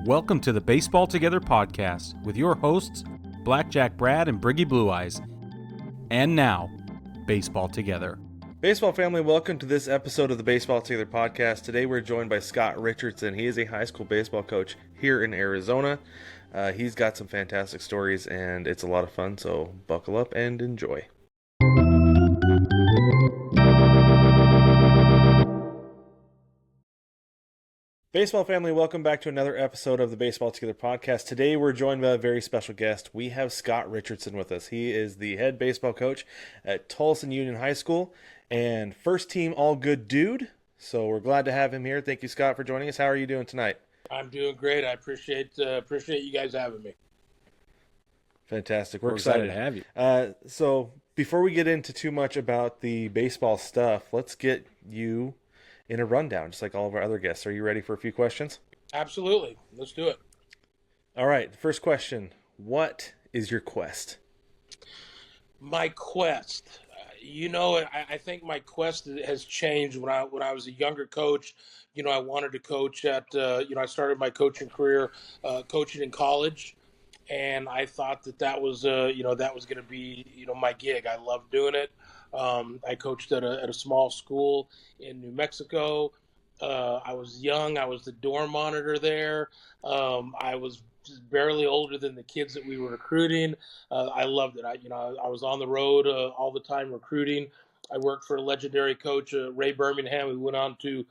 Welcome to the Baseball Together podcast with your hosts, Blackjack Brad and Briggy Blue Eyes. And now, Baseball Together. Baseball family, welcome to this episode of the Baseball Together podcast. Today we're joined by Scott Richardson. He is a high school baseball coach here in Arizona. He's got some fantastic stories and it's a lot of fun, so buckle up and enjoy. Baseball family, welcome back to another episode of the Baseball Together podcast. Today we're joined by a very special guest. We have Scott Richardson with us. He is the head baseball coach at Tolleson Union High School and first team all good dude. So we're glad to have him here. Thank you, Scott, for joining us. How are you doing tonight? I'm doing great. I appreciate you guys having me. Fantastic. We're excited to have you. So before we get into too much about the baseball stuff, let's get you in a rundown, just like all of our other guests. Are you ready for a few questions? Absolutely. Let's do it. All right. The first question, what is your quest? My quest. I think my quest has changed when I was a younger coach. I wanted to coach at, I started my coaching career coaching in college. And I thought that was going to be, my gig. I loved doing it. I coached at a small school in New Mexico. I was young. I was the dorm monitor there. I was just barely older than the kids that we were recruiting. I loved it. I was on the road all the time recruiting. I worked for a legendary coach, Ray Birmingham, who went on to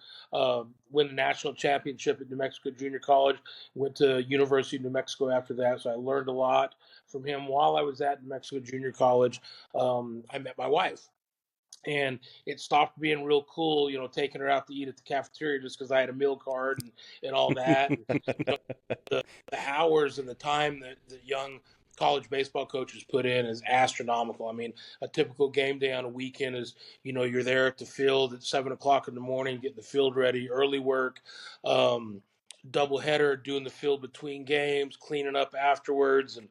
win the national championship at New Mexico Junior College, went to University of New Mexico after that. So I learned a lot from him. While I was at New Mexico Junior College, I met my wife. And it stopped being real cool, taking her out to eat at the cafeteria just because I had a meal card and all that. And, the hours and the time that the young college baseball coaches put in is astronomical. I mean, a typical game day on a weekend is, you're there at the field at 7 o'clock in the morning, getting the field ready, early work, doubleheader, doing the field between games, cleaning up afterwards. And,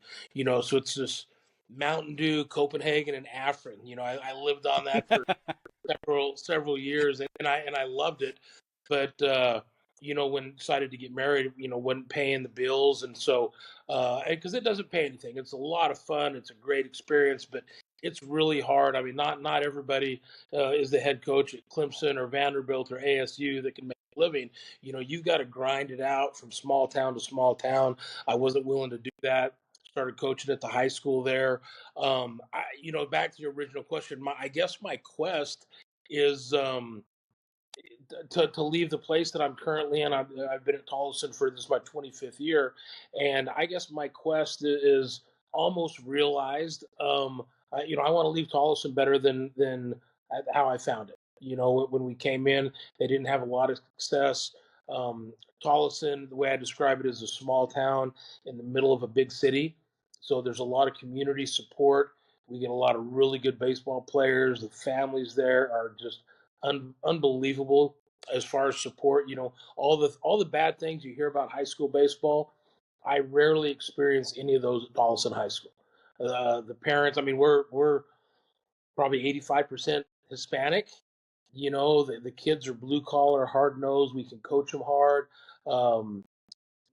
so it's just Mountain Dew, Copenhagen, and Afrin. I lived on that for several years and I loved it. But, when decided to get married, wasn't paying the bills. And so, because it doesn't pay anything. It's a lot of fun. It's a great experience, but it's really hard. I mean, not everybody is the head coach at Clemson or Vanderbilt or ASU that can make a living. You've got to grind it out from small town to small town. I wasn't willing to do that. Started coaching at the high school there. Back to your original question, I guess my quest is to leave the place that I'm currently in. I've been at Tolleson for this is my 25th year, and I guess my quest is almost realized. I want to leave Tolleson better than how I found it. When we came in, they didn't have a lot of success. Tolleson, the way I describe it, is a small town in the middle of a big city, so there's a lot of community support. We get a lot of really good baseball players. The families there are just unbelievable as far as support. All the bad things you hear about high school baseball, I rarely experience any of those at Tolleson High School. The parents, I mean, we're probably 85% Hispanic. The kids are blue collar, hard nosed. We can coach them hard.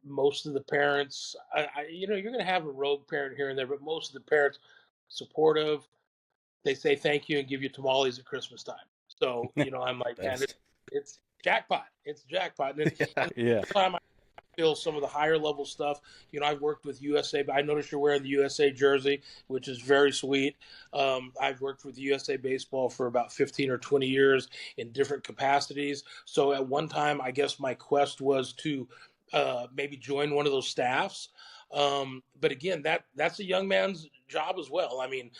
Most of the parents, you're going to have a rogue parent here and there, but most of the parents supportive. They say thank you and give you tamales at Christmas time. So, I'm like, man, it's jackpot. It's jackpot. And yeah. Time I feel some of the higher level stuff, I've worked with USA. I noticed you're wearing the USA jersey, which is very sweet. I've worked with USA Baseball for about 15 or 20 years in different capacities. So at one time, I guess my quest was to maybe join one of those staffs. But again, that's a young man's job as well. I mean,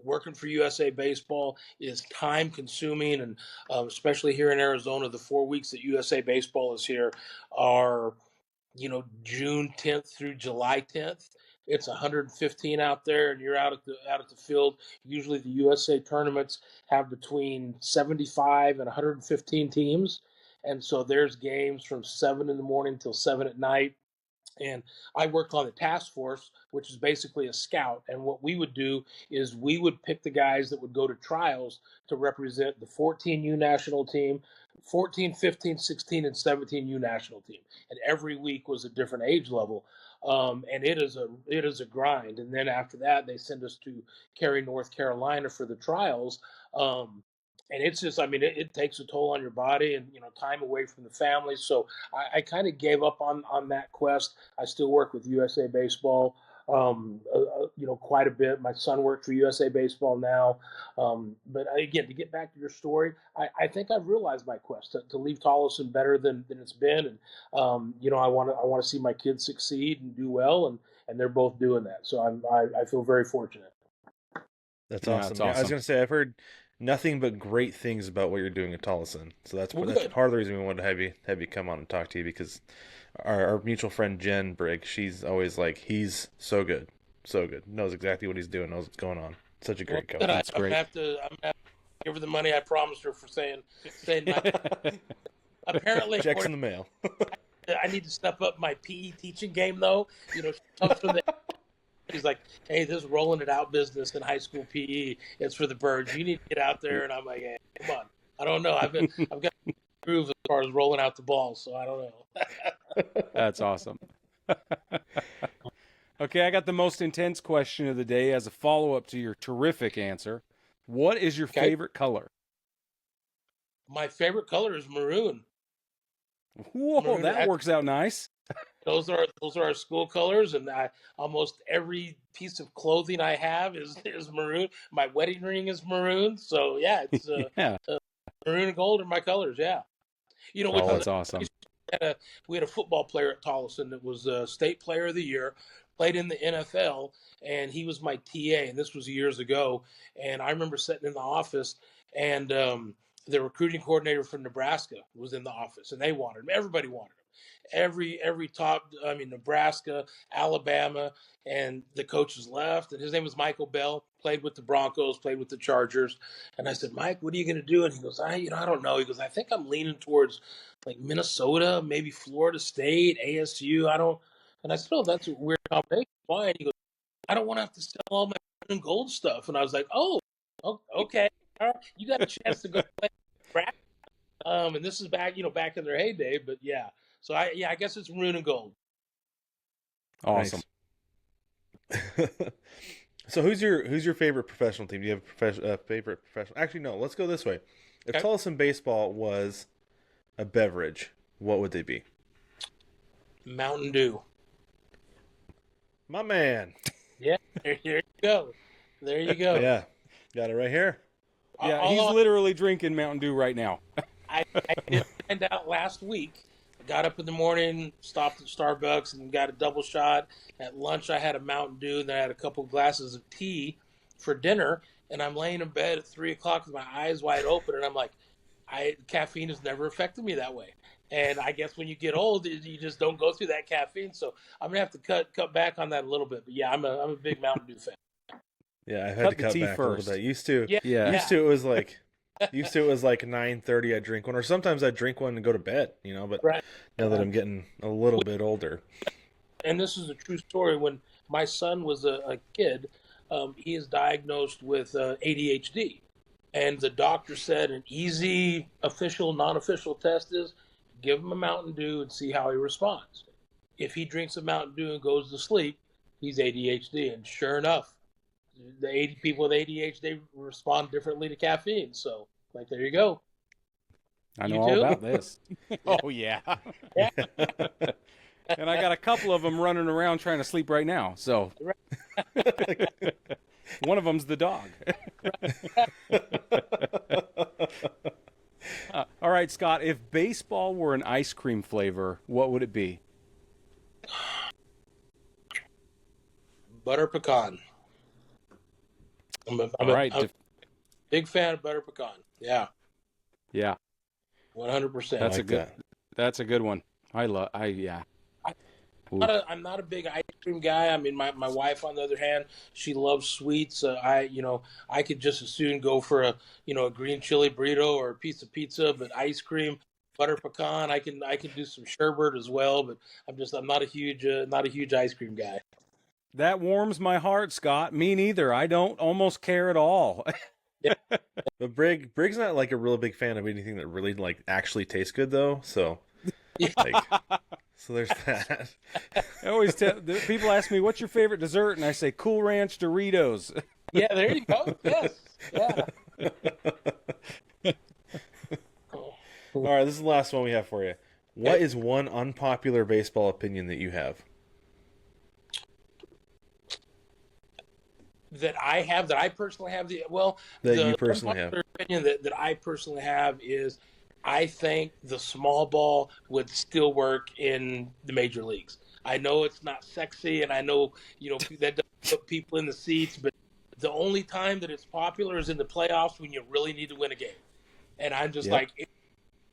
working for USA Baseball is time consuming, and especially here in Arizona, the 4 weeks that USA Baseball is here are, June 10th through July 10th. It's 115 out there, and you're out at the field. Usually, the USA tournaments have between 75 and 115 teams, and so there's games from 7 in the morning till 7 at night. And I worked on the task force, which is basically a scout. And what we would do is we would pick the guys that would go to trials to represent the 14U national team, 14, 15, 16, and 17U national team. And every week was a different age level. And it is a grind. And then after that, they send us to Cary, North Carolina for the trials. And it's just, I mean, it takes a toll on your body and, time away from the family. So I kind of gave up on that quest. I still work with USA Baseball, quite a bit. My son works for USA Baseball now. But again, to get back to your story, I think I've realized my quest to leave Tolleson better than it's been. And, I want to see my kids succeed and do well. And they're both doing that. So I feel very fortunate. That's Yeah, awesome. that's Yeah, I was awesome. going to say, I've heard nothing but great things about what you're doing at Tolleson. So that's part of the reason we wanted to have you come on and talk to you, because our mutual friend Jen Brig, she's always like, he's so good, knows exactly what he's doing, knows what's going on. Such a great coach. That's great. I'm gonna have to give her the money I promised her for saying my, apparently Checks in the mail. I need to step up my PE teaching game though. She comes from the He's like, hey, this rolling it out business in high school PE, it's for the birds. You need to get out there. And I'm like, hey, come on. I don't know. I've got groove as far as rolling out the ball, so I don't know. That's awesome. Okay, I got the most intense question of the day as a follow-up to your terrific answer. What is your favorite color? My favorite color is maroon. Whoa, Maroon, that works out nice. Those are our school colors, and almost every piece of clothing I have is maroon. My wedding ring is maroon, so yeah, it's maroon and gold are my colors. Yeah, That's awesome. We had a football player at Tolleson that was a state player of the year, played in the NFL, and he was my TA, and this was years ago. And I remember sitting in the office, and the recruiting coordinator from Nebraska was in the office, and they wanted him. Everybody wanted him. Every top, Nebraska, Alabama, and the coaches left. And his name was Michael Bell, played with the Broncos, played with the Chargers. And I said, Mike, what are you going to do? And he goes, I don't know. He goes, I think I'm leaning towards like Minnesota, maybe Florida State, ASU. And I said, oh, that's a weird combination. Why? He goes, I don't want to have to sell all my red and gold stuff. And I was like, oh, okay. All right. You got a chance to go play Brad. And this is back in their heyday, but yeah. So I guess it's maroon and gold. Awesome. Nice. So who's your favorite professional team? Do you have a favorite professional? Actually, no. Let's go this way. If Tolleson baseball was a beverage, what would they be? Mountain Dew. My man. Yeah, there you go. There you go. Yeah, got it right here. Yeah, he's literally drinking Mountain Dew right now. I did find out last week. I got up in the morning, stopped at Starbucks, and got a double shot. At lunch, I had a Mountain Dew, and then I had a couple glasses of tea for dinner. And I'm laying in bed at 3 o'clock with my eyes wide open, and I'm like, caffeine has never affected me that way. And I guess when you get old, you just don't go through that caffeine. So I'm gonna have to cut back on that a little bit. But yeah, I'm a big Mountain Dew fan. Yeah, I've had to cut back first. a little bit. Used to it was like 9:30 I'd drink one, or sometimes I'd drink one and go to bed, but now that I'm getting a little bit older. And this is a true story. When my son was a kid, he is diagnosed with ADHD. And the doctor said an easy official, non-official test is give him a Mountain Dew and see how he responds. If he drinks a Mountain Dew and goes to sleep, he's ADHD. And sure enough, the people with ADHD respond differently to caffeine. So, there you go. I know all about this. Oh, yeah. And I got a couple of them running around trying to sleep right now. So one of them's the dog. All right, Scott, if baseball were an ice cream flavor, what would it be? Butter pecan. I'm a big fan of butter pecan. Yeah. Yeah. 100%. That's a good one. I'm not a big ice cream guy. I mean, my wife, on the other hand, she loves sweets. I could just as soon go for a green chili burrito or a piece of pizza, but ice cream, butter pecan, I can do some sherbet as well. But I'm not a huge ice cream guy. That warms my heart, Scott. Me neither. I don't almost care at all. Yeah. But Brig's not like a real big fan of anything that really actually tastes good though. So So there's that. I always tell people ask me, "What's your favorite dessert?" and I say, "Cool Ranch Doritos." Yeah, there you go. Yes. Yeah. All right, this is the last one we have for you. What is one unpopular baseball opinion that you have? That I personally have That you the personally have. unpopular opinion that I personally have is I think the small ball would still work in the major leagues. I know it's not sexy, and I know that doesn't put people in the seats, but the only time that it's popular is in the playoffs when you really need to win a game. And I'm just Yep. like,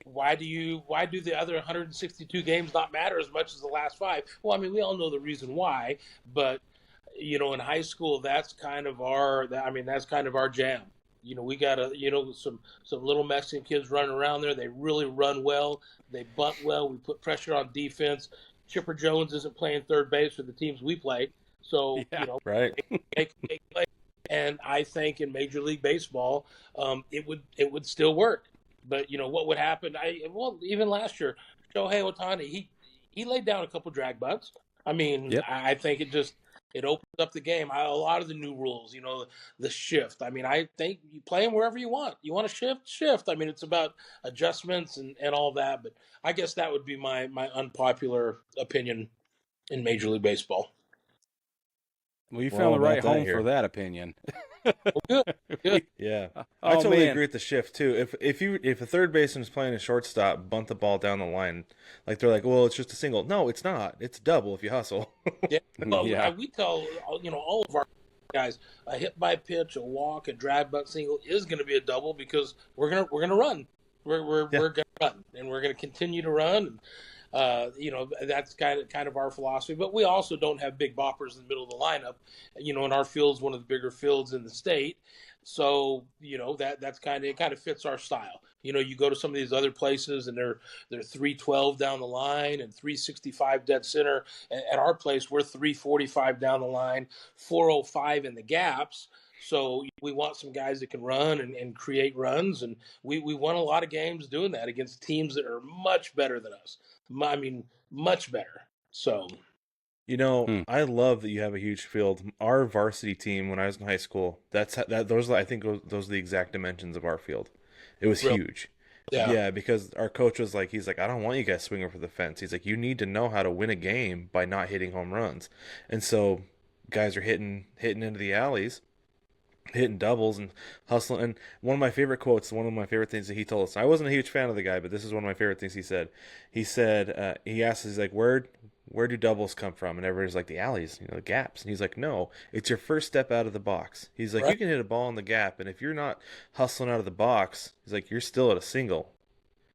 why do the other 162 games not matter as much as the last five? Well, I mean, we all know the reason why, but in high school, that's kind of that's kind of our jam. We got some little Mexican kids running around there. They really run well. They bunt well. We put pressure on defense. Chipper Jones isn't playing third base for the teams we play, so Yeah. Right. make play. And I think in Major League Baseball, it would still work. But what would happen? Even last year, Shohei Ohtani, he laid down a couple drag bunts. I mean, Yep. I think it opens up the game. A lot of the new rules, the shift. I mean, I think you play them wherever you want. You want to shift. I mean, it's about adjustments and all that. But I guess that would be my unpopular opinion in Major League Baseball. Well, you We're found all the right about that home here. for that opinion. Good. Good. Yeah. Oh, I totally man. agree with the shift too. If a third baseman's playing a shortstop, bunt the ball down the line, like they're like, well, it's just a single. No, it's not. It's a double if you hustle. Yeah. Well, Yeah. we tell all of our guys a hit by pitch, a walk, a drag bunt single is going to be a double because we're gonna run. We're Yeah. going to run, and we're going to continue to run. That's kind of our philosophy. But we also don't have big boppers in the middle of the lineup. And our field's one of the bigger fields in the state. So that's kind of fits our style. You go to some of these other places and they're 312 down the line and 365 dead center. At our place, we're 345 down the line, 405 in the gaps. So we want some guys that can run and create runs, and we won a lot of games doing that against teams that are much better than us. I mean, much better. So Hmm. I love that you have a huge field. Our varsity team when I was in high school, I think those are the exact dimensions of our field. It was Really? huge. yeah, Yeah, because our coach was like, he's like, I don't want you guys swinging for the fence. He's like, you need to know how to win a game by not hitting home runs. And so guys are hitting into the alleys, hitting doubles and hustling. And one of my favorite quotes, one of my favorite things that he told us. I wasn't a huge fan of the guy, but this is one of my favorite things he said. He asked, he's like, where do doubles come from? And everybody's like, the alleys, the gaps. And he's like, no, it's your first step out of the box. He's like, you right. can hit a ball in the gap, and if you're not hustling out of the box, he's like, you're still at a single.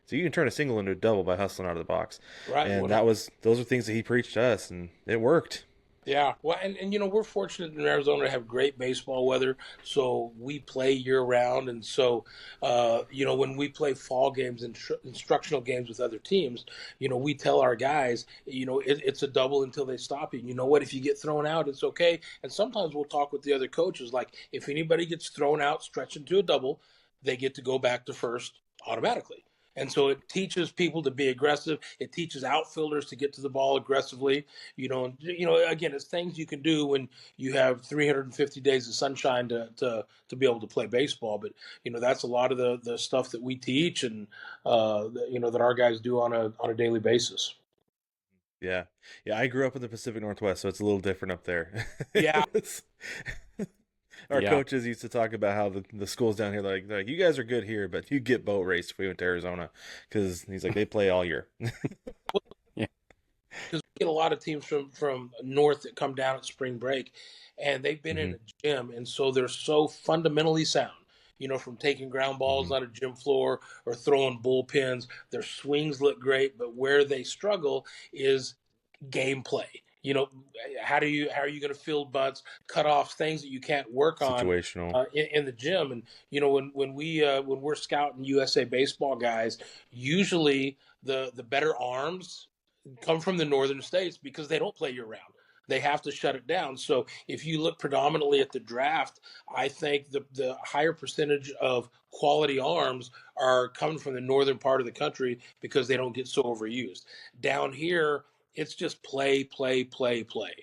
So you can turn a single into a double by hustling out of the box. Right. And Well, those are things that he preached to us, and it worked. yeah. Well, and we're fortunate in Arizona to have great baseball weather, so we play year round. And so, when we play fall games and instructional games with other teams, we tell our guys, it's a double until they stop you. And you know what? If you get thrown out, it's okay. And sometimes we'll talk with the other coaches, like if anybody gets thrown out, stretch into a double, they get to go back to first automatically. And so it teaches people to be aggressive. It teaches outfielders to get to the ball aggressively. Again, it's things you can do when you have 350 days of sunshine to be able to play baseball. But that's a lot of the stuff that we teach and that our guys do on a daily basis. Yeah. Yeah, I grew up in the Pacific Northwest, so it's a little different up there. Yeah. Our Yeah. coaches used to talk about how the schools down here, they're like, you guys are good here, but you get boat raced if we went to Arizona. Because he's like, they play all year. Yeah. Because we get a lot of teams from north that come down at spring break, and they've been in a gym, and so they're so fundamentally sound. From taking ground balls Mhm. on a gym floor or throwing bullpens, their swings look great, but where they struggle is gameplay. How are you going to field bunts, cut off things that you can't work on Situational. in the gym? And when we're scouting USA baseball guys, usually the better arms come from the northern states because they don't play year round. They have to shut it down. So if you look predominantly at the draft, I think the higher percentage of quality arms are coming from the northern part of the country because they don't get so overused. Down here, It's just play, play, play, play.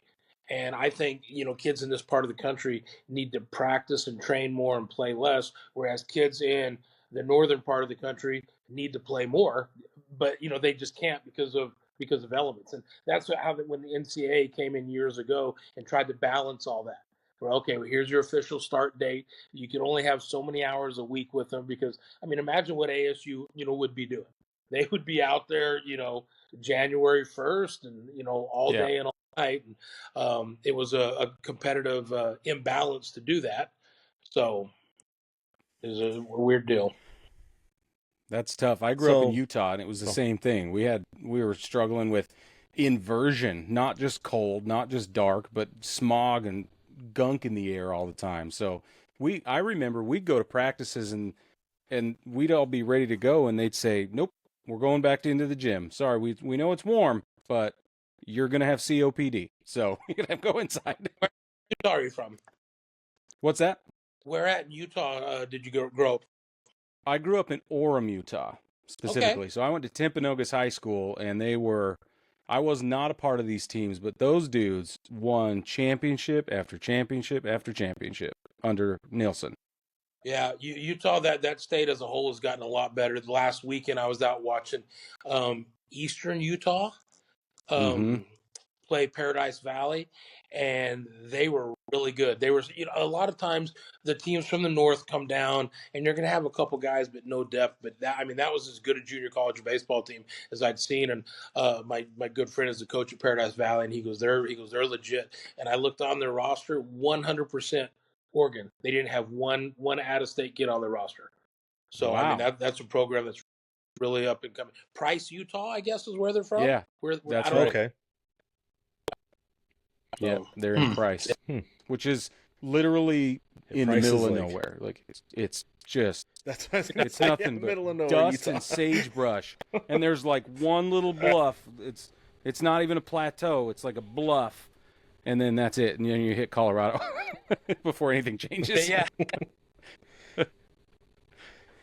And I think, kids in this part of the country need to practice and train more and play less, whereas kids in the northern part of the country need to play more, but they just can't because of elements. And that's how when the NCAA came in years ago and tried to balance all that. Well, okay, well, here's your official start date. You can only have so many hours a week with them because, imagine what ASU, would be doing. They would be out there, January 1st and, all Yeah. day and all night. And, it was a competitive imbalance to do that. So it was a weird deal. That's tough. I grew up in So, Utah, and it was the same thing. We were struggling with inversion, not just cold, not just dark, but smog and gunk in the air all the time. So I remember we'd go to practices and we'd all be ready to go, and they'd say, "Nope, we're going back into the gym. Sorry, we know it's warm, but you're gonna have COPD, so you're gonna go inside." Where are you from? What's that? Where at in Utah did you grow up? I grew up in Orem, Utah, specifically. Okay. So I went to Timpanogos High School, and I was not a part of these teams, but those dudes won championship after championship after championship under Nielsen. Yeah, Utah, that state as a whole has gotten a lot better. The last weekend I was out watching Eastern Utah Mm-hmm. play Paradise Valley, and they were really good. They were, a lot of times the teams from the north come down, and you're going to have a couple guys, but no depth. But that was as good a junior college baseball team as I'd seen. And my good friend is the coach at Paradise Valley, and he goes, they're legit. And I looked on their roster, 100% Oregon. They didn't have one out of state kid on their roster. So Wow. that's a program that's really up and coming. Price, Utah, I guess is where they're from. Yeah, that's right. okay. Yeah, they're in Price, which is literally in Price the middle is of like- nowhere. Like it's just That's what I was gonna it's say, nothing middle but of nowhere, dust Utah. and sagebrush, and there's like one little bluff. It's not even a plateau. It's like a bluff, and then that's it. And then you hit Colorado before anything changes. Yeah.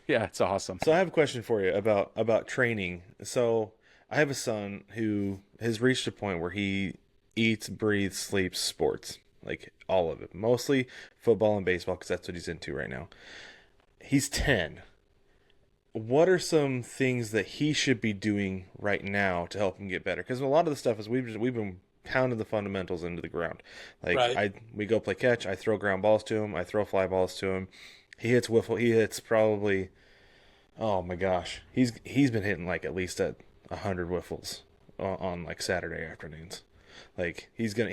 Yeah, it's awesome. So I have a question for you about training. So I have a son who has reached a point where he eats, breathes, sleeps sports, like all of it, mostly football and baseball, because that's what he's into right now. He's 10. What are some things that he should be doing right now to help him get better? Because a lot of the stuff is we've been pounding the fundamentals into the ground. Like Right. we go play catch, I throw ground balls to him, I throw fly balls to him. He hits wiffle. He hits probably, oh my gosh, he's been hitting like at least 100 wiffles on like Saturday afternoons. Like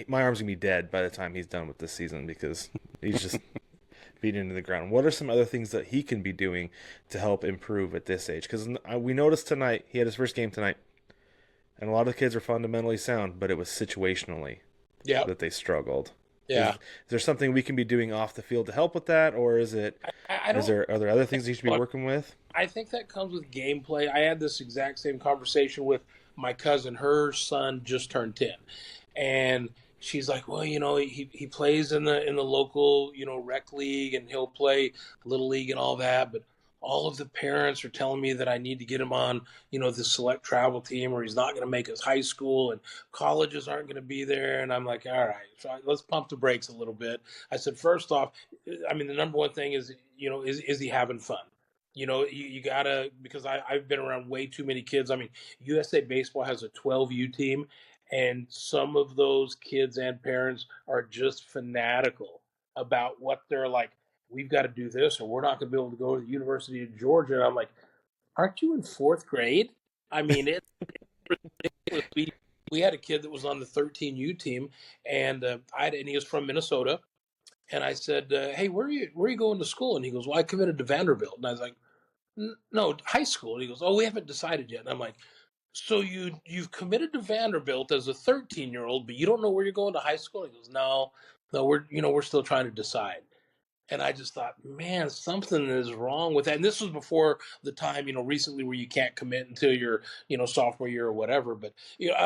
my arm's gonna be dead by the time he's done with this season because he's just beat into the ground. What are some other things that he can be doing to help improve at this age? Because we noticed tonight he had his first game tonight, and a lot of the kids are fundamentally sound, but it was situationally that they struggled. Yeah. Is there something we can be doing off the field to help with that, or is it? I don't. Are there other things he should be working with? I think that comes with gameplay. I had this exact same conversation with my cousin. Her son just turned 10, and she's like, "Well, he plays in the local rec league, and he'll play little league and all that, but." All of the parents are telling me that I need to get him on, the select travel team, or he's not going to make his high school, and colleges aren't going to be there. And I'm like, all right, so let's pump the brakes a little bit. I said, first off, the number one thing is, is he having fun? You gotta, because I've been around way too many kids. USA Baseball has a 12U team, and some of those kids and parents are just fanatical about what they're like. We've got to do this, or we're not going to be able to go to the University of Georgia. And I'm like, aren't you in fourth grade? It's ridiculous. We had a kid that was on the 13U team, and and he was from Minnesota. And I said, hey, where are you going to school? And he goes, well, I committed to Vanderbilt. And I was like, no, high school. And he goes, oh, we haven't decided yet. And I'm like, so you've committed to Vanderbilt as a 13-year-old, but you don't know where you're going to high school? He goes, no, we're still trying to decide. And I just thought, man, something is wrong with that. And this was before the time, recently where you can't commit until your, sophomore year or whatever. But,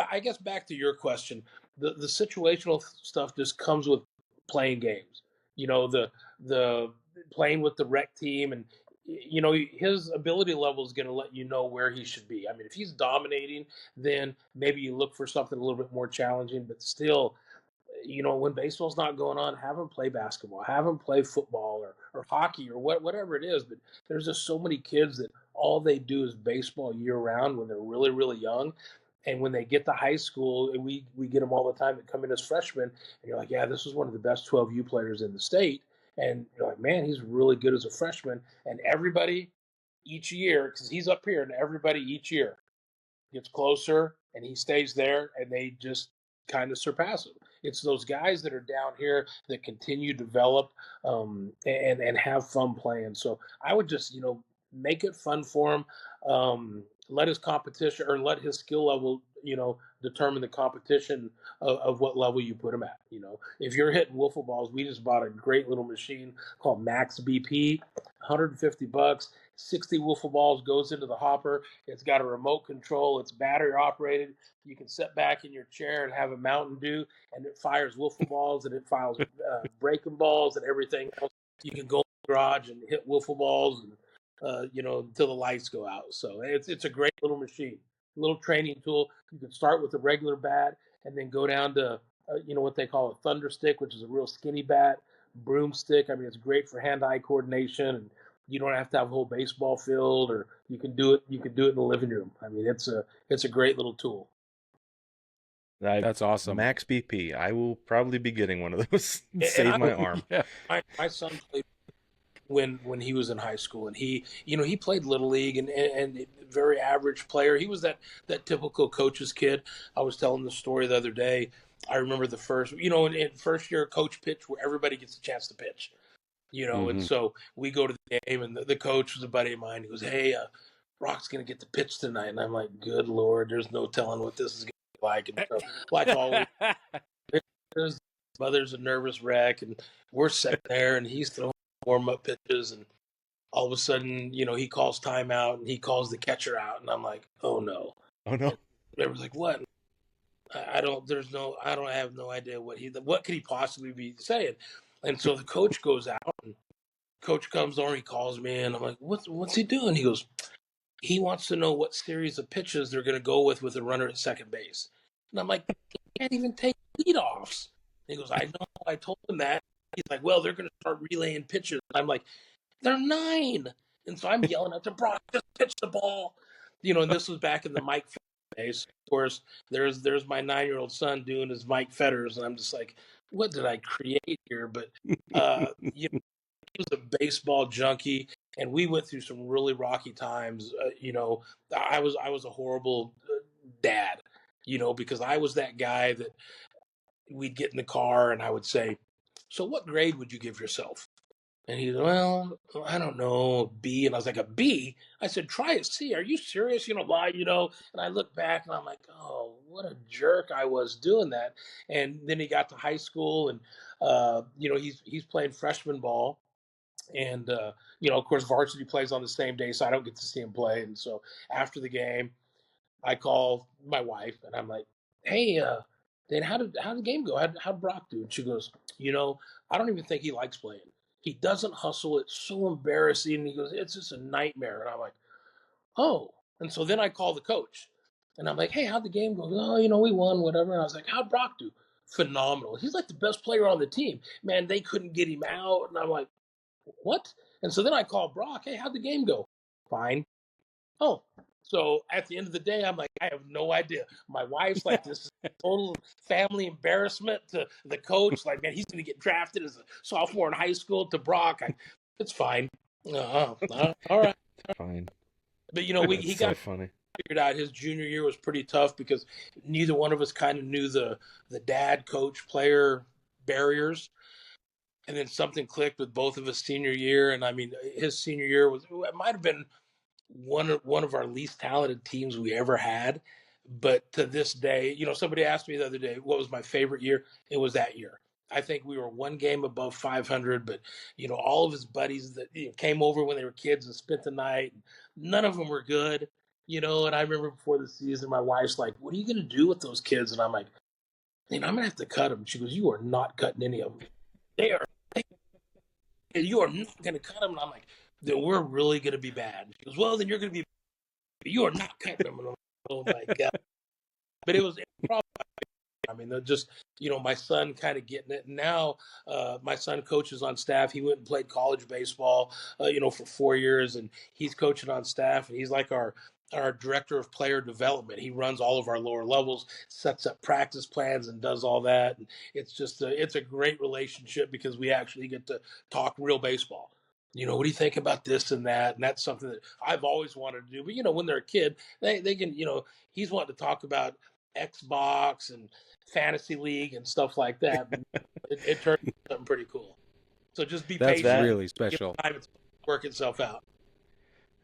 I guess back to your question, the situational stuff just comes with playing games. The playing with the rec team, and you know, his ability level is going to let you know where he should be. I mean, if he's dominating, then maybe you look for something a little bit more challenging, but still, you know, when baseball's not going on, have them play basketball, have them play football or hockey or whatever it is. But there's just so many kids that all they do is baseball year round when they're really, really young. And when they get to high school, and we get them all the time that come in as freshmen, and you're like, yeah, this is one of the best 12U players in the state. And you're like, man, he's really good as a freshman. And everybody each year, because he's up here, and everybody each year gets closer and he stays there and they just kind of surpass him. It's those guys that are down here that continue to develop and have fun playing. So I would just, you know, make it fun for him. Let his competition or let his skill level, you know, determine the competition of what level you put him at. You know, if you're hitting wiffle balls, we just bought a great little machine called Max BP, $150. 60 wiffle balls goes into the hopper. It's got a remote control. It's battery operated. You can sit back in your chair and have a Mountain Dew, and it fires wiffle balls and it fires breaking balls and everything else. You can go in the garage and hit wiffle balls and you know, until the lights go out. So it's a great little machine, little training tool. You can start with a regular bat and then go down to you know, what they call a thunder stick, which is a real skinny bat, broomstick. I mean, it's great for hand-eye coordination, and you don't have to have a whole baseball field, or you can do it. You can do it in the living room. I mean, it's a great little tool. That's awesome. Max BP. I will probably be getting one of those. And my arm. Yeah. My son played when he was in high school, and he, you know, he played little league and very average player. He was that typical coach's kid. I was telling the story the other day. I remember the first, you know, in first year coach pitch where everybody gets a chance to pitch, you know, and so we go to the game, and the coach was a buddy of mine. He goes, "Hey, Brock's gonna get the pitch tonight," and I'm like, "Good Lord, there's no telling what this is gonna be like." And so, like always, his mother's a nervous wreck, and we're sitting there, and he's throwing warm-up pitches, and all of a sudden, you know, he calls timeout, and he calls the catcher out, and I'm like, "Oh no!" Oh no! They were like, "What?" I don't. I don't have no idea what could he possibly be saying. And so the coach goes out, and coach comes over, he calls me, and I'm like, "What's he doing?" He goes, "He wants to know what series of pitches they're going to go with a runner at second base." And I'm like, "He can't even take leadoffs." And he goes, "I know. I told him that." He's like, "Well, they're going to start relaying pitches." I'm like, "They're 9." And so I'm yelling at the Brock, "Just pitch the ball." You know, and this was back in the Mike days. Of course, there's my 9-year-old son doing his Mike Fetters, and I'm just like, what did I create here? But you know, he was a baseball junkie, and we went through some really rocky times. You know, I was a horrible dad, you know, because I was that guy that we'd get in the car and I would say, "So what grade would you give yourself?" And he's, "Well, I don't know, a B." And I was like, "A B?" I said, "Try a C. Are you serious?" You know, why, you know? And I look back and I'm like, oh, what a jerk I was doing that. And then he got to high school, and you know, he's playing freshman ball. And you know, of course, varsity plays on the same day, so I don't get to see him play. And so after the game, I call my wife and I'm like, "Hey, Dan, how did the game go? How'd Brock do?" And she goes, "You know, I don't even think he likes playing. He doesn't hustle. It's so embarrassing." And he goes, "It's just a nightmare." And I'm like, "Oh." And so then I call the coach, and I'm like, "Hey, how'd the game go?" "Oh, you know, we won, whatever." And I was like, "How'd Brock do?" "Phenomenal. He's like the best player on the team. Man, they couldn't get him out." And I'm like, "What?" And so then I call Brock, "Hey, how'd the game go?" "Fine." Oh, so at the end of the day, I'm like, I have no idea. My wife's like, this is total family embarrassment to the coach. Like, man, he's going to get drafted as a sophomore in high school to Brock. It's fine. All right. Fine. But, you know, he That's got so funny. figured out his junior year was pretty tough because neither one of us kind of knew the dad, coach, player barriers. And then something clicked with both of us senior year. And I mean, his senior year it might have been one of our least talented teams we ever had. But to this day, you know, somebody asked me the other day, what was my favorite year? It was that year. I think we were one game above 500, but, you know, all of his buddies that, you know, came over when they were kids and spent the night, none of them were good, you know. And I remember before the season, my wife's like, "What are you going to do with those kids?" And I'm like, "Man, I'm going to have to cut them." She goes, "You are not cutting any of them. They are, you are not going to cut them." And I'm like, then we're really going to be bad. She goes, well, then you're going to be, you are not cutting them. Like, oh my God. But it was probably, I mean, they're just, my son kind of getting it. And now my son coaches on staff. He went and played college baseball, for 4 years, and he's coaching on staff, and he's like our director of player development. He runs all of our lower levels, sets up practice plans, and does all that. And it's just it's a great relationship because we actually get to talk real baseball. What do you think about this and that? And that's something that I've always wanted to do. But when they're a kid, they can, he's wanting to talk about Xbox and fantasy league and stuff like that. But it turned into something pretty cool. So just be That's patient. really special. Give it time to work itself out.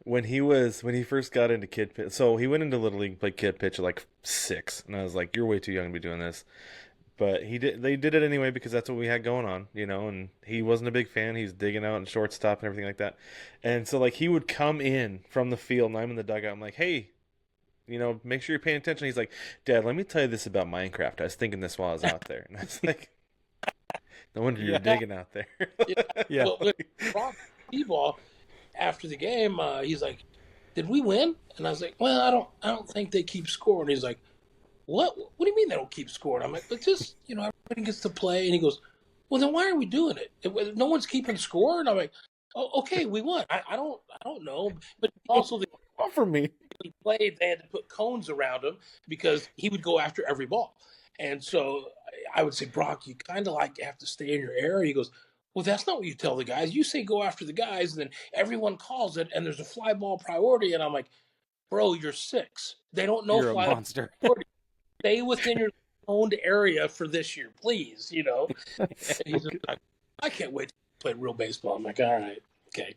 When he first got into kid pitch, so he went into Little League, played kid pitch at like 6, and I was like, "You're way too young to be doing this." But they did it anyway because that's what we had going on, and he wasn't a big fan. He's digging out and shortstop and everything like that. And so like he would come in from the field and I'm in the dugout. I'm like, "Hey, make sure you're paying attention." He's like, "Dad, let me tell you this about Minecraft. I was thinking this while I was out there." And I was like, "No wonder you're digging out there." Yeah. Well, with T-ball, after the game, he's like, "Did we win?" And I was like, "Well, I don't think they keep score." And he's like, "What? What do you mean they don't keep scoring?" I'm like, "But just everybody gets to play." And he goes, "Well, then why are we doing it? No one's keeping score." And I'm like, "Oh, okay, we won. I don't know." But also For me, he played, they had to put cones around him because he would go after every ball. And so I would say, "Brock, you kind of like have to stay in your area." He goes, "Well, that's not what you tell the guys. You say go after the guys, and then everyone calls it, and there's a fly ball priority." And I'm like, "Bro, you're 6. They don't know You're a fly monster. priority. Stay within your owned area for this year, please." And he's like, "I can't wait to play real baseball." I'm like, "All right, okay."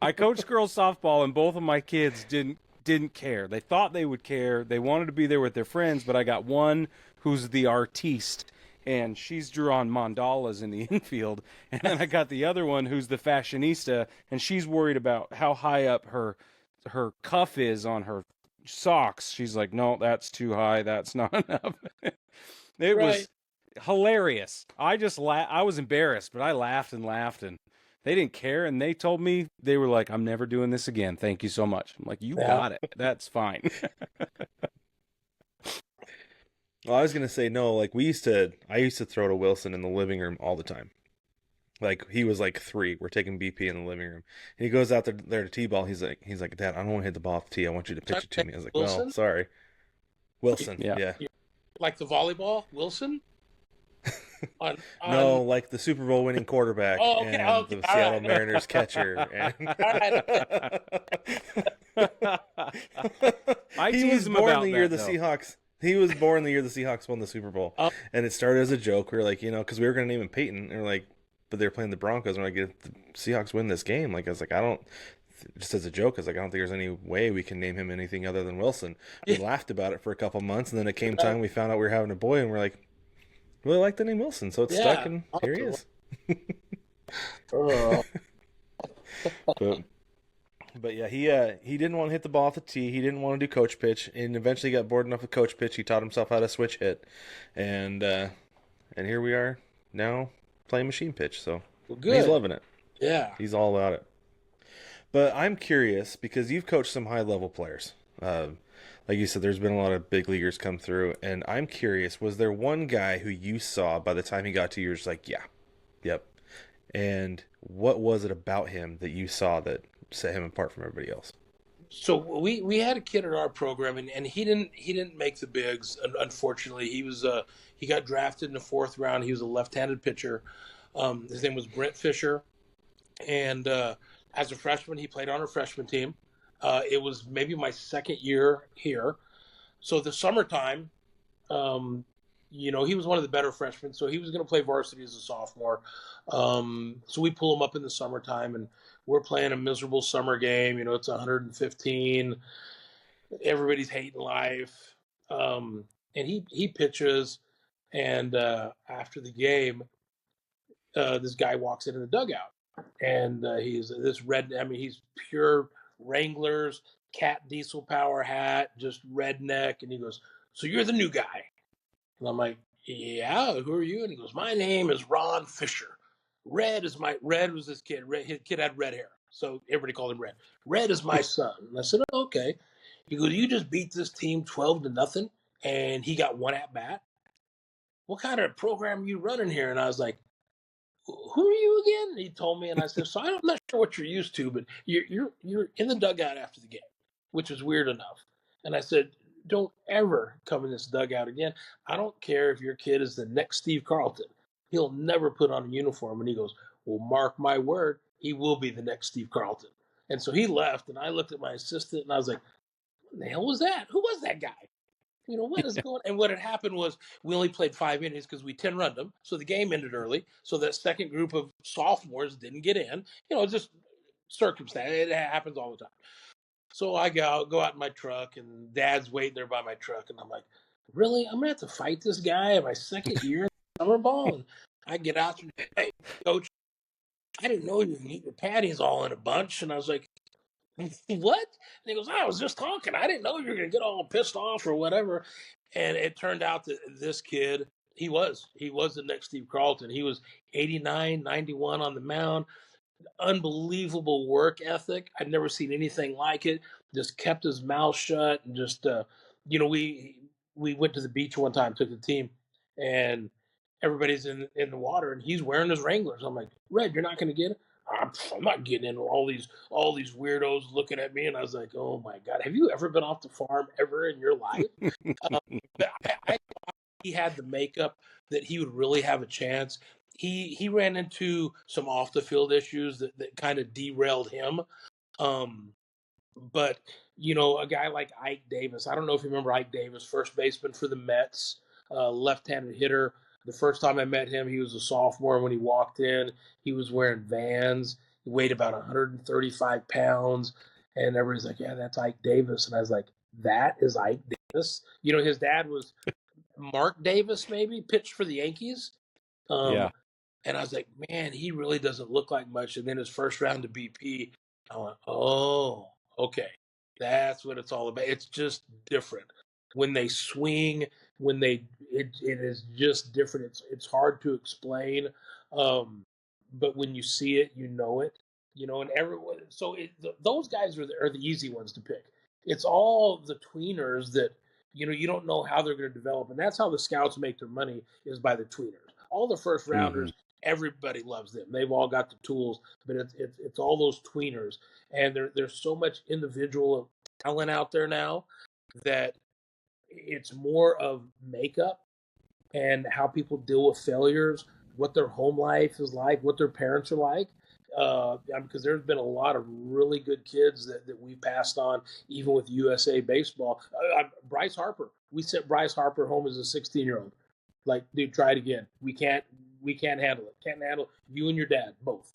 I coached girls softball, and both of my kids didn't care. They thought they would care. They wanted to be there with their friends, but I got one who's the artiste, and she's drawing mandalas in the infield. And then I got the other one who's the fashionista, and she's worried about how high up her cuff is on her socks. She's like, "No, that's too high. That's not enough." It was hilarious. I was embarrassed, but I laughed and laughed, and they didn't care, and they told me, they were like, "I'm never doing this again. Thank you so much." I'm like, "You got it. That's fine." well, I was gonna say no. Like I used to throw to Wilson in the living room all the time. Like he was like 3. We're taking BP in the living room, and he goes out there to T-ball. He's like, "Dad, I don't want to hit the ball off the tee. I want you to pitch it to me." I was like, Wilson? "Well, sorry, Wilson." Yeah. Like the volleyball, Wilson? No, like the Super Bowl winning quarterback and the Seattle Mariners catcher. And... he was born the year the Seahawks. He was born the year the Seahawks won the Super Bowl, and it started as a joke. We were like, because we were going to name him Peyton, and we're like, but they were playing the Broncos. And we're like, if the Seahawks win this game, like I was like, just as a joke, I was like, I don't think there's any way we can name him anything other than Wilson. We laughed about it for a couple months, and then it came time we found out we were having a boy, and we're like, really like the name Wilson, so it's stuck, and here he is. But yeah, he didn't want to hit the ball off the tee. He didn't want to do coach pitch, and eventually got bored enough with coach pitch. He taught himself how to switch hit, and here we are now playing machine pitch. So he's loving it. Yeah, he's all about it. But I'm curious because you've coached some high level players. Like you said, there's been a lot of big leaguers come through, and I'm curious, was there one guy who you saw by the time he got to you, you're just like, yeah, yep. And what was it about him that you saw that set him apart from everybody else? So we had a kid in our program, and he didn't make the bigs. Unfortunately, he got drafted in the 4th round. He was a left-handed pitcher. His name was Brent Fisher, and as a freshman, he played on our freshman team. It was maybe my 2nd year here. So the summertime, he was one of the better freshmen, so he was going to play varsity as a sophomore. So we pull him up in the summertime, and we're playing a miserable summer game. It's 115. Everybody's hating life. And he pitches, and after the game, this guy walks into the dugout, and he's he's pure Wranglers, cat diesel power hat, just redneck. And he goes, "So you're the new guy?" And I'm like, "Yeah, who are you?" And he goes, "My name is Ron Fisher." Red was this kid. His kid had red hair, so everybody called him Red. Red is my son. And I said, oh, okay. He goes, you just beat this team 12-0, and he got one at bat. What kind of program are you running here? And I was like, who are you again? And he told me, and I said, so I'm not sure what you're used to, but you're in the dugout after the game, which was weird enough. And I said, don't ever come in this dugout again. I don't care if your kid is the next Steve Carlton. He'll never put on a uniform. And he goes, well, mark my word, he will be the next Steve Carlton. And so he left, and I looked at my assistant, and I was like, what the hell was that? Who was that guy? What is going on? And what had happened was we only played 5 innings because we 10 run them. So the game ended early. So that second group of sophomores didn't get in. Just circumstance. It happens all the time. So I go out in my truck, and Dad's waiting there by my truck. And I'm like, really? I'm going to have to fight this guy in my second year in summer ball? And I get out and, hey, coach, I didn't know you can eat your patties all in a bunch. And I was like, what? And he goes, I was just talking. I didn't know you were going to get all pissed off or whatever. And it turned out that this kid, he was the next Steve Carlton. He was 89, 91 on the mound. Unbelievable work ethic. I'd never seen anything like it. Just kept his mouth shut and just, we went to the beach one time, took the team, and everybody's in the water, and he's wearing his Wranglers. I'm like, Red, you're not going to get it? I'm not getting in. All these weirdos looking at me, and I was like, oh my God, have you ever been off the farm ever in your life? But I thought he had the makeup that he would really have a chance. He ran into some off the field issues that kind of derailed him. But a guy like Ike Davis, I don't know if you remember Ike Davis, first baseman for the Mets, left-handed hitter. The first time I met him, he was a sophomore. When he walked in, he was wearing Vans. He weighed about 135 pounds. And everybody's like, yeah, that's Ike Davis. And I was like, that is Ike Davis. His dad was Mark Davis, maybe, pitched for the Yankees. Yeah. And I was like, man, he really doesn't look like much. And then his first round to BP, I went, oh, okay. That's what it's all about. It's just different. When they swing, it is just different. It's hard to explain. But when you see it, you know it. And everyone. So those guys are the easy ones to pick. It's all the tweeners that you don't know how they're going to develop, and that's how the scouts make their money is by the tweeners. All the first rounders, everybody loves them. They've all got the tools, but it's all those tweeners, and there's so much individual talent out there now that it's more of makeup and how people deal with failures, what their home life is like, what their parents are like. Because there's been a lot of really good kids that we passed on, even with USA Baseball. Bryce Harper, we sent Bryce Harper home as a 16-year-old. Like, dude, try it again. We can't handle it. Can't handle it. You and your dad both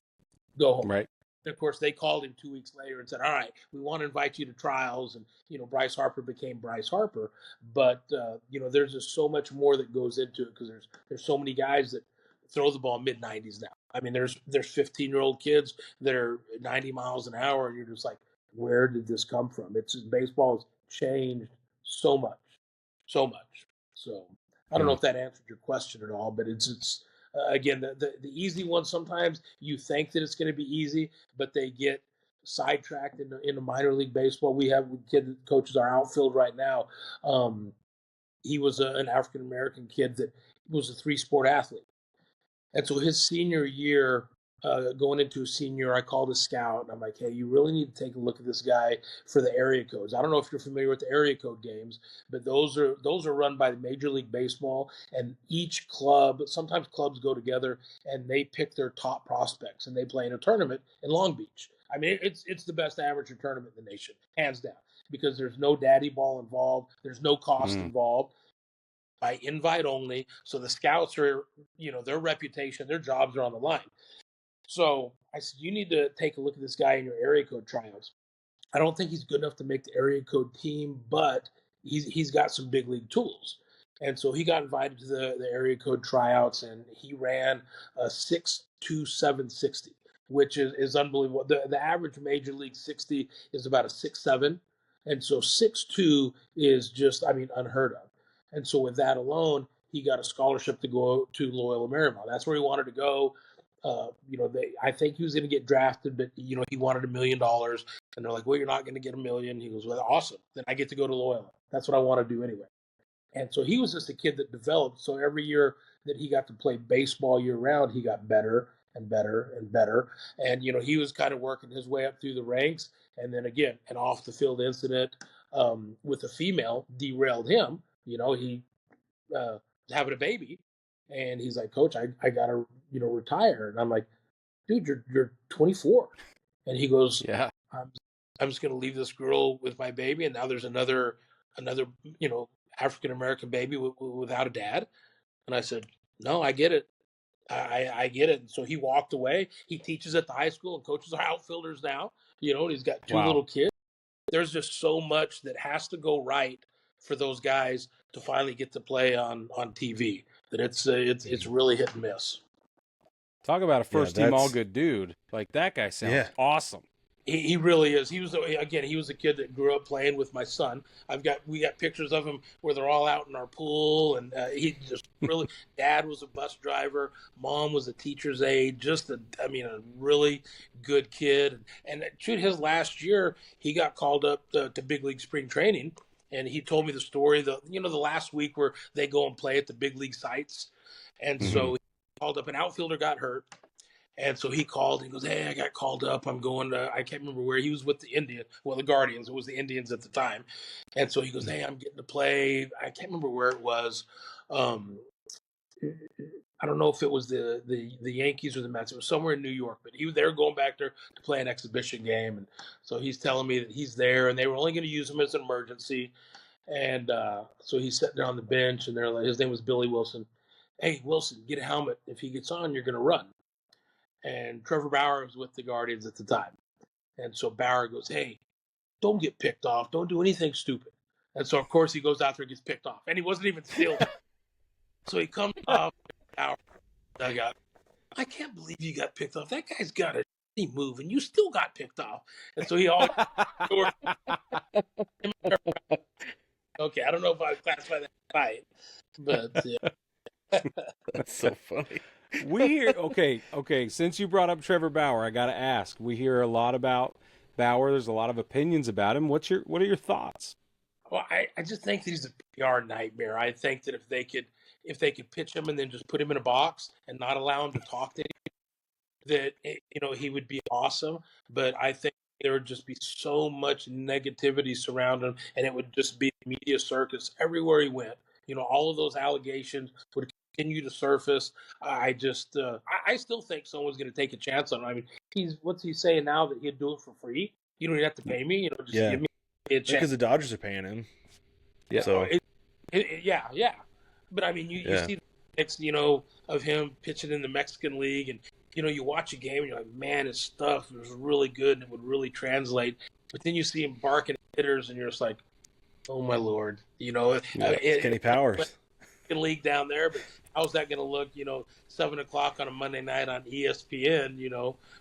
go home. Right. And of course, they called him 2 weeks later and said, all right, we want to invite you to trials. And, Bryce Harper became Bryce Harper. But, there's just so much more that goes into it because there's so many guys that throw the ball mid-90s now. I mean, there's 15-year-old kids that are 90 miles an hour, and you're just like, where did this come from? Baseball has changed so much. So I don't know if that answered your question at all, but it's again, the easy ones, sometimes you think that it's going to be easy, but they get sidetracked in the minor league baseball. We have a kid that coaches our outfield right now. He was an African-American kid that was a 3-sport athlete. And so his senior year, going into his senior, I called a scout, and I'm like, hey, you really need to take a look at this guy for the area codes. I don't know if you're familiar with the area code games, but those are run by the Major League Baseball, and each club, sometimes clubs go together, and they pick their top prospects, and they play in a tournament in Long Beach. I mean, it's the best amateur tournament in the nation, hands down, because there's no daddy ball involved, there's no cost involved. By invite only, so the scouts are, their reputation, their jobs are on the line. So I said, you need to take a look at this guy in your area code tryouts. I don't think he's good enough to make the area code team, but he's got some big league tools. And so he got invited to the area code tryouts, and he ran a 6.2760, which is unbelievable. The average major league 60 is about a 6.7, and so 6.2 is just, unheard of. And so with that alone, he got a scholarship to go to Loyola Marymount. That's where he wanted to go. I think he was going to get drafted, but he wanted $1 million, and they're like, well, you're not going to get $1 million. He goes, well, awesome. Then I get to go to Loyola. That's what I want to do anyway. And so he was just a kid that developed. So every year that he got to play baseball year round, he got better and better and better. And, he was kind of working his way up through the ranks. And then again, an off the field incident with a female derailed him. He was having a baby. And he's like, Coach, I got to, retire. And I'm like, dude, you're 24. And he goes, Yeah. I'm just going to leave this girl with my baby. And now there's another, African American baby without a dad. And I said, no, I get it. I get it. And so he walked away. He teaches at the high school and coaches our outfielders now, and he's got two little kids. There's just so much that has to go right for those guys to finally get to play on TV that it's really hit and miss. Talk about a first team all good dude. Like, that guy sounds awesome. He really is. He was a kid that grew up playing with my son. We got pictures of him where they're all out in our pool, and he just really. Dad was a bus driver. Mom was a teacher's aide. Just a really good kid. And his last year, he got called up to big league spring training, and he told me the story. The last week where they go and play at the big league sites, and so he called up. An outfielder got hurt. And so he called and goes, hey, I got called up. I'm going to, I can't remember where. He was with the Guardians. It was the Indians at the time. And so he goes, hey, I'm getting to play. I can't remember where it was. I don't know if it was the Yankees or the Mets. It was somewhere in New York. But they were going back there to play an exhibition game. And so he's telling me that he's there. And they were only going to use him as an emergency. And so he's sitting there on the bench. And his name was Billy Wilson. Hey, Wilson, get a helmet. If he gets on, you're going to run. And Trevor Bauer was with the Guardians at the time. And so Bauer goes, hey, don't get picked off. Don't do anything stupid. And so, of course, he goes out there and gets picked off. And he wasn't even stealing. So he comes off Bauer dugout. I can't believe you got picked off. That guy's got a shitty move, and you still got picked off. And so he always okay, I don't know if I would classify that right. But, yeah. That's so funny. We hear okay. Since you brought up Trevor Bauer, I got to ask. We hear a lot about Bauer. There's a lot of opinions about him. What are your thoughts? Well, I just think that he's a PR nightmare. I think that if they could pitch him and then just put him in a box and not allow him to talk to him, that he would be awesome. But I think there would just be so much negativity surrounding him, and it would just be a media circus everywhere he went. All of those allegations would continue to surface. I still think someone's going to take a chance on him. I mean, what's he saying now that he'd do it for free? You don't even have to pay me. Just give me a chance. Because the Dodgers are paying him. Yeah. So yeah. But I mean, you see the mix, of him pitching in the Mexican League, and you watch a game and you're like, man, his stuff was really good and it would really translate. But then you see him barking at hitters, and you're just like, oh my Lord, Kenny Powers. League down there, but how's that going to look 7:00 on a Monday night on ESPN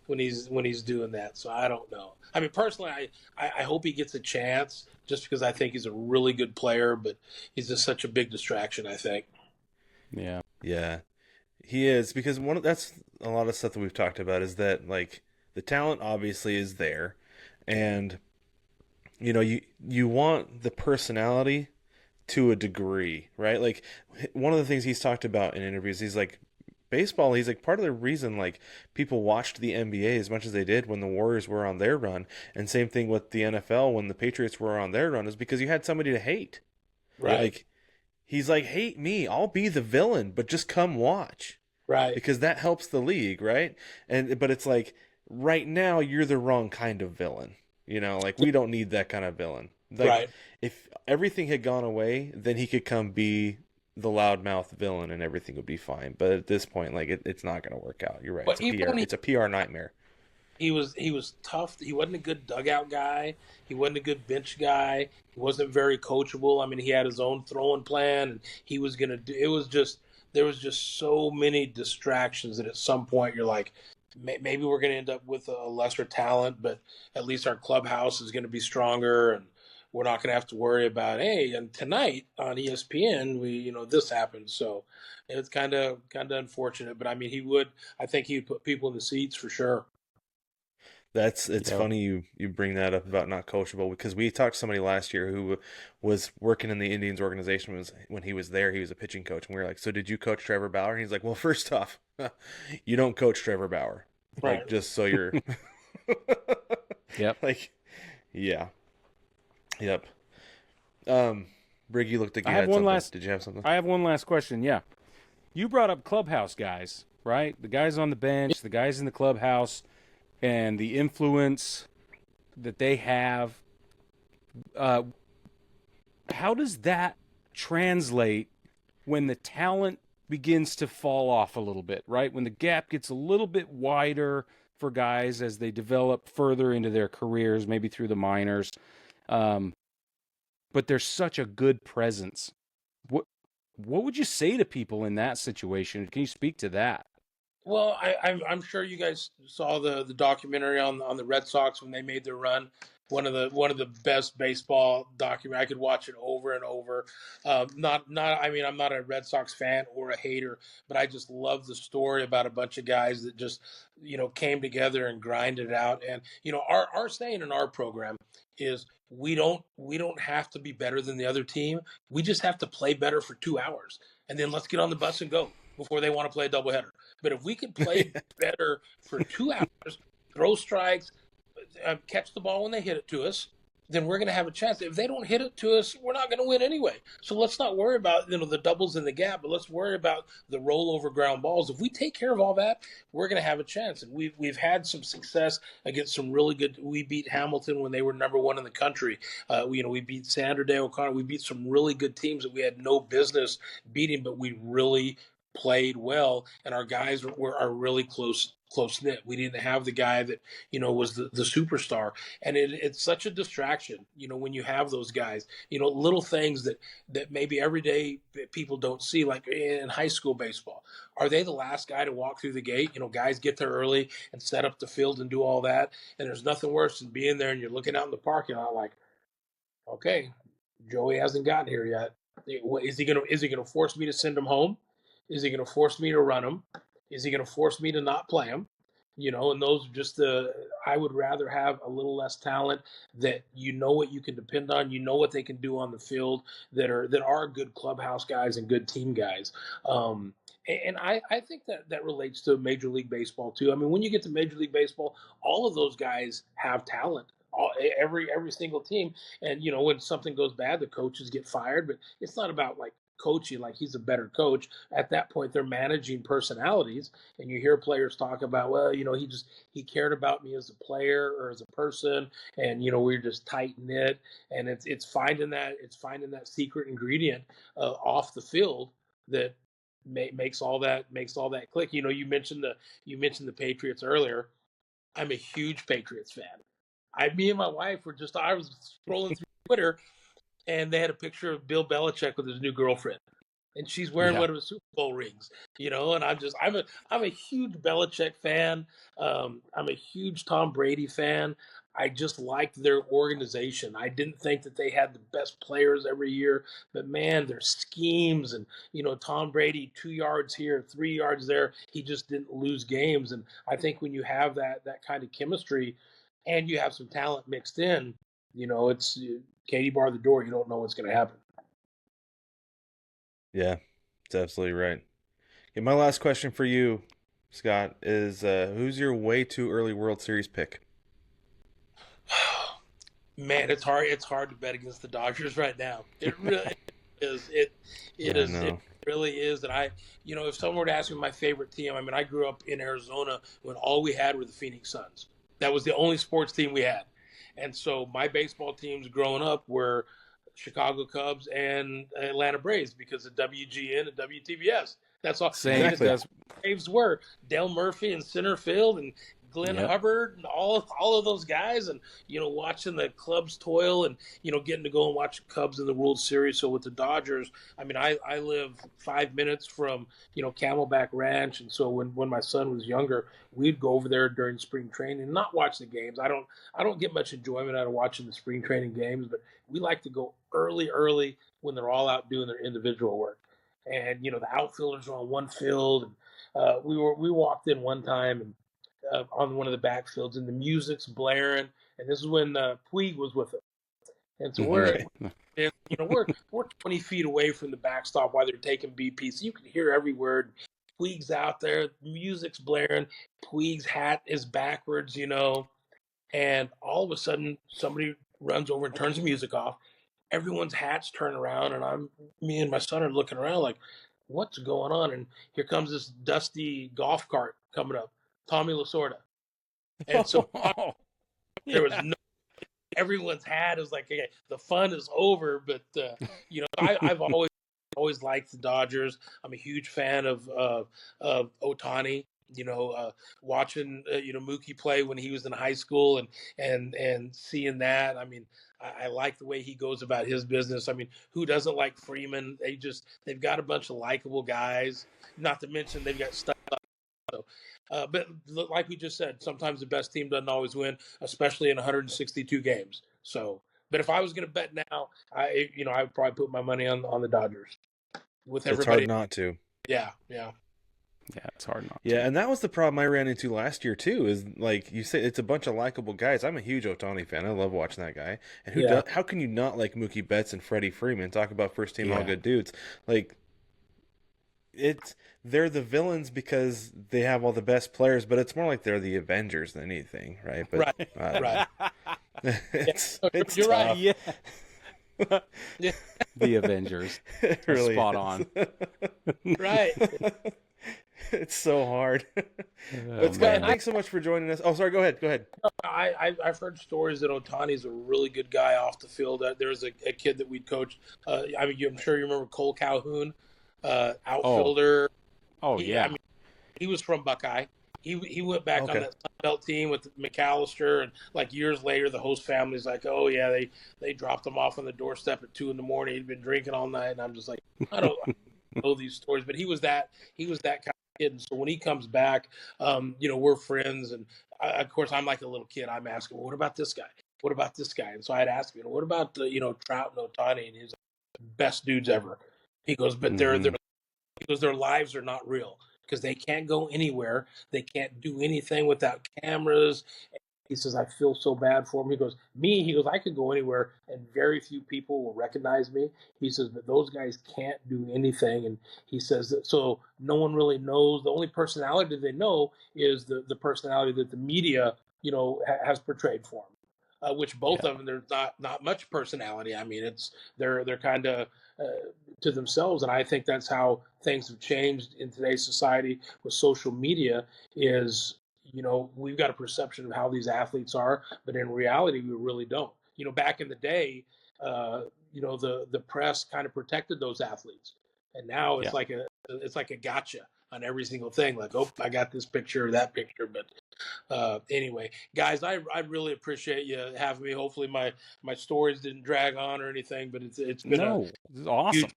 when he's doing that? So I don't know. I mean, personally, I hope he gets a chance, just because I think he's a really good player, but he's just such a big distraction, I think. Yeah he is, because that's a lot of stuff that we've talked about, is that, like, the talent obviously is there, and you want the personality to a degree, right? Like, one of the things he's talked about in interviews, he's like, baseball, he's like, part of the reason, like, people watched the NBA as much as they did when the Warriors were on their run, and same thing with the NFL when the Patriots were on their run, is because you had somebody to hate. Right. Like, he's like, hate me, I'll be the villain, but just come watch. Right. Because that helps the league, right? But it's like, right now, you're the wrong kind of villain. Like, we don't need that kind of villain. Like, right. If everything had gone away, then he could come be the loudmouth villain and everything would be fine. But at this point, like, it's not going to work out. You're right. It's a PR nightmare. He was tough. He wasn't a good dugout guy. He wasn't a good bench guy. He wasn't very coachable. I mean, he had his own throwing plan, and he was going to do. There was just so many distractions that at some point you're like, maybe we're going to end up with a lesser talent, but at least our clubhouse is going to be stronger, and we're not going to have to worry about, hey, and tonight on ESPN, this happened. So it's kind of unfortunate, but I mean, I think he'd put people in the seats for sure. It's funny you bring that up about not coachable, because we talked to somebody last year who was working in the Indians organization. When he was there, he was a pitching coach, and we were like, so did you coach Trevor Bauer? And he's like, well, first off, you don't coach Trevor Bauer. Right. Like, just so you're Yep. like, yeah. Yep. Brig, you looked like you I have had one something. last Did you have something? I have one last question. Yeah. You brought up clubhouse guys, right? The guys on the bench, the guys in the clubhouse, and the influence that they have. How does that translate when the talent begins to fall off a little bit, right? When the gap gets a little bit wider for guys as they develop further into their careers, maybe through the minors. But there's such a good presence. What would you say to people in that situation? Can you speak to that? Well, I'm sure you guys saw the documentary on the Red Sox when they made their run. One of the best baseball documentary. I could watch it over and over. I mean, I'm not a Red Sox fan or a hater, but I just love the story about a bunch of guys that just came together and grinded it out. And our saying in our program is we don't have to be better than the other team. We just have to play better for 2 hours, and then let's get on the bus and go before they want to play a doubleheader. But if we could play better for 2 hours, throw strikes, catch the ball when they hit it to us, then we're going to have a chance. If they don't hit it to us, we're not going to win anyway. So let's not worry about the doubles in the gap, but let's worry about the rollover ground balls. If we take care of all that, we're going to have a chance. And we've had some success against some really good. We beat Hamilton when they were number one in the country. We beat Sandra Day O'Connor. We beat some really good teams that we had no business beating, but we really played well, and our guys are really close knit. We didn't have the guy that was the superstar, and it's such a distraction. When you have those guys, little things that maybe everyday people don't see, like in high school baseball. Are they the last guy to walk through the gate? Guys get there early and set up the field and do all that, and there's nothing worse than being there and you're looking out in the parking lot like, okay, Joey hasn't gotten here yet. Is he gonna force me to send him home? Is he going to force me to run him? Is he going to force me to not play him? And those just I would rather have a little less talent that what you can depend on, what they can do on the field, that are good clubhouse guys and good team guys. And I think that relates to Major League Baseball too. I mean, when you get to Major League Baseball, all of those guys have talent. Every single team. And when something goes bad, the coaches get fired, but it's not about like coaching like he's a better coach. At that point, they're managing personalities, and you hear players talk about, well, he cared about me as a player or as a person, and we're just tight knit. And it's finding that secret ingredient off the field that makes all that click. You mentioned the Patriots earlier. I'm a huge Patriots fan. Me and my wife I was scrolling through Twitter, and they had a picture of Bill Belichick with his new girlfriend, and she's wearing one of his Super Bowl rings, and I'm a huge Belichick fan. I'm a huge Tom Brady fan. I just liked their organization. I didn't think that they had the best players every year, but man, their schemes and Tom Brady 2 yards here, 3 yards there, he just didn't lose games. And I think when you have that kind of chemistry, and you have some talent mixed in, it's Katie bar the door. You don't know what's going to happen. Yeah, that's absolutely right. Okay, my last question for you, Scott, is who's your way too early World Series pick? Man, it's hard. It's hard to bet against the Dodgers right now. It really is. It really is. And if someone were to ask me my favorite team, I mean, I grew up in Arizona when all we had were the Phoenix Suns. That was the only sports team we had. And so my baseball teams growing up were Chicago Cubs and Atlanta Braves because of WGN and WTBS. That's all. Same. Braves were Dale Murphy in center field and Glenn Yep. Hubbard, and all of those guys, and watching the Cubs toil, and getting to go and watch the Cubs in the World Series. So with the Dodgers, I mean, I live 5 minutes from Camelback Ranch, and so when my son was younger, we'd go over there during spring training and not watch the games. I don't get much enjoyment out of watching the spring training games, but we like to go early when they're all out doing their individual work. And the outfielders are on one field, and we walked in one time and on one of the backfields, and the music's blaring, and this is when Puig was with us, and so we're Right. we're 20 feet away from the backstop while they're taking BP, so you can hear every word. Puig's out there, music's blaring, Puig's hat is backwards, and all of a sudden somebody runs over and turns the music off. Everyone's hats turn around, and me and my son are looking around like, what's going on? And here comes this dusty golf cart coming up, Tommy Lasorda. And so there was everyone's hat is like, okay, the fun is over. But I've always liked the Dodgers. I'm a huge fan of Ohtani. Watching Mookie play when he was in high school, and seeing that. I mean, I like the way he goes about his business. I mean, who doesn't like Freeman? They've got a bunch of likable guys. Not to mention they've got stuff. So, but like we just said, sometimes the best team doesn't always win, especially in 162 games. So, but if I was going to bet now, I would probably put my money on the Dodgers. With everybody, It's hard not to. Yeah. Yeah, it's hard not Yeah, to. and that was the problem I ran into last year too. Is like you say, it's a bunch of likable guys. I'm a huge Ohtani fan. I love watching that guy. And how can you not like Mookie Betts and Freddie Freeman? Talk about first team all good dudes. Like they're the villains because they have all the best players, but it's more like they're the Avengers than anything, right? But, right. it's You're tough. right. Yeah. The Avengers. It really spot is. on. Right. It's so hard. But Scott, man. thanks so much for joining us. Oh, sorry. Go ahead. I've heard stories that Otani's a really good guy off the field. There was a kid that we'd coached. I'm sure you remember Cole Calhoun, outfielder. Oh, yeah. I mean, he was from Buckeye. He went back on Okay. that Sun Belt team with McAllister, and like years later, the host family's like, "Oh yeah, they dropped him off on the doorstep at 2 a.m. He'd been drinking all night," and I'm just like, I don't know these stories, but he was that kind of kid. And so when he comes back, we're friends, and of course I'm like a little kid. I'm asking, well, what about this guy? What about this guy? And so I'd ask him, what about Trout and Ohtani? And he's like, best dudes ever. He goes, but their lives are not real. Because they can't go anywhere. They can't do anything without cameras. He says, I feel so bad for him. He goes, I could go anywhere and very few people will recognize me. He says, but those guys can't do anything. And he says that so no one really knows. The only personality they know is the personality that the media, has portrayed for them. Which both of them, there's not much personality. I mean, they're kind of to themselves, and I think that's how things have changed in today's society with social media. Is we've got a perception of how these athletes are, but in reality, we really don't. Back in the day, the press kind of protected those athletes, and now it's like a gotcha on every single thing. Like, oh, I got this picture or that picture, but. Anyway, guys, I really appreciate you having me. Hopefully my stories didn't drag on or anything, but it's been this is awesome.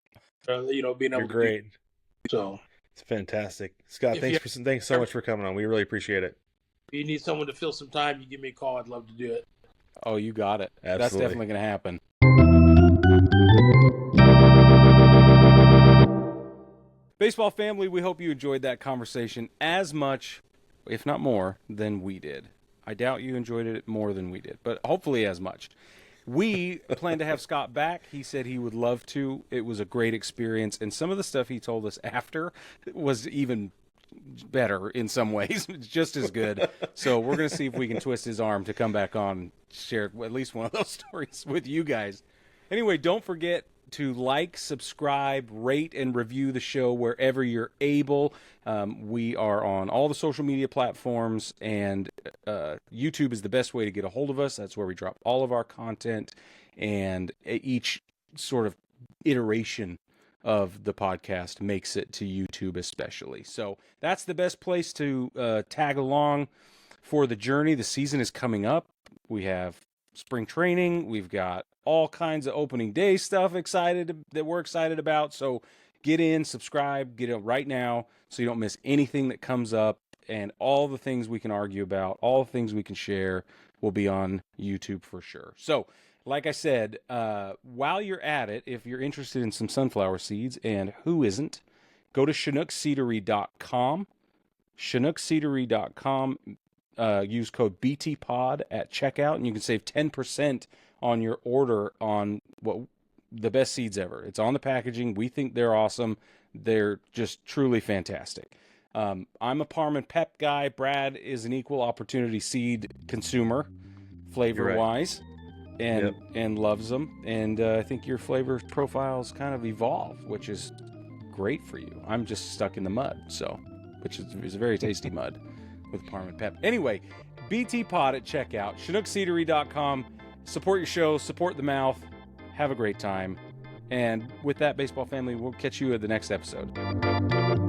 Huge, being able You're great. So It's fantastic, Scott. Thanks so much for coming on. We really appreciate it. If you need someone to fill some time, you give me a call. I'd love to do it. Oh, you got it. Absolutely. That's definitely going to happen. Baseball family, we hope you enjoyed that conversation as much, if not more, than we did. I doubt you enjoyed it more than we did, but hopefully as much. We plan to have Scott back. He said he would love to. It was a great experience, and some of the stuff he told us after was even better in some ways, just as good. So we're going to see if we can twist his arm to come back on, share at least one of those stories with you guys. Anyway, don't forget to like, subscribe, rate, and review the show wherever you're able. We are on all the social media platforms, and YouTube is the best way to get a hold of us. That's where we drop all of our content, and each sort of iteration of the podcast makes it to YouTube especially. So that's the best place to tag along. for the journey. The season is coming up. We have spring training. We've got all kinds of opening day stuff that we're excited about. So get in, subscribe, get it right now so you don't miss anything that comes up, and all the things we can argue about, all the things we can share will be on YouTube for sure. So like I said, while you're at it, if you're interested in some sunflower seeds, and who isn't, go to ChinookSeedery.com. ChinookSeedery.com. Use code BTPOD at checkout, and you can save 10% on your order on the best seeds ever. It's on the packaging. We think they're awesome. They're just truly fantastic. I'm a Parm and Pep guy. Brad is an equal opportunity seed consumer, flavor-wise. And loves them. And I think your flavor profiles kind of evolve, which is great for you. I'm just stuck in the mud, which is a very tasty mud with Parm and Pep. Anyway, BT Pod at checkout, ChinookSeedery.com. Support your show, support the mouth. Have a great time. And with that, baseball family, we'll catch you at the next episode.